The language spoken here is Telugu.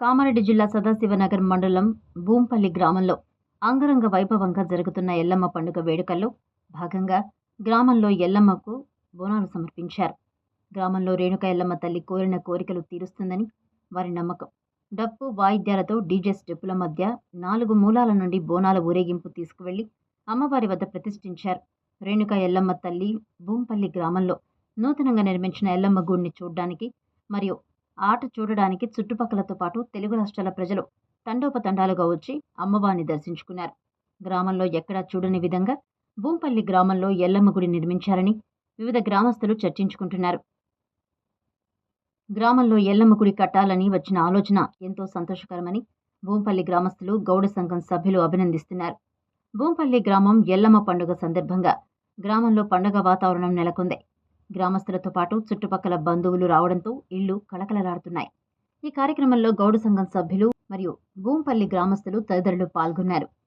కామారెడ్డి జిల్లా సదాశివనగర్ మండలం భూంపల్లి గ్రామంలో అంగరంగ వైభవంగా జరుగుతున్న ఎల్లమ్మ పండుగ వేడుకల్లో భాగంగా గ్రామంలో ఎల్లమ్మకు బోనాలు సమర్పించారు. గ్రామంలో రేణుక ఎల్లమ్మ తల్లి కోరిన కోరికలు తీరుస్తుందని వారి నమ్మకం. డప్పు వాయిద్యాలతో డీజే స్టెప్పుల మధ్య 4 మూలాల నుండి బోనాల ఊరేగింపు తీసుకువెళ్లి అమ్మవారి వద్ద ప్రతిష్ఠించారు. రేణుక ఎల్లమ్మ తల్లి భూంపల్లి గ్రామంలో నూతనంగా నిర్మించిన ఎల్లమ్మ గుడిని చూడ్డానికి మరియు ఆట చూడడానికి చుట్టుపక్కలతో పాటు తెలుగు రాష్ట్రాల ప్రజలు తండోపతండాలుగా వచ్చి అమ్మవారిని దర్శించుకున్నారు. గ్రామంలో ఎక్కడా చూడని విధంగా భూంపల్లి గ్రామంలో ఎల్లమ్మ గుడి నిర్మించారని వివిధ గ్రామస్తులు చర్చించుకుంటున్నారు. గ్రామంలో ఎల్లమ్మ గుడి కట్టాలని వచ్చిన ఆలోచన ఎంతో సంతోషకరమని భూంపల్లి గ్రామస్తులు గౌడ సంఘం సభ్యులు అభినందిస్తున్నారు. భూంపల్లి గ్రామం ఎల్లమ్మ పండుగ సందర్భంగా గ్రామంలో పండుగ వాతావరణం నెలకొంది. గ్రామస్తులతో పాటు చుట్టుపక్కల బంధువులు రావడంతో ఇళ్లు కళకళలాడుతున్నాయి. ఈ కార్యక్రమంలో గౌడ సంఘం సభ్యులు మరియు భూంపల్లి గ్రామస్తులు తదితరులు పాల్గొన్నారు.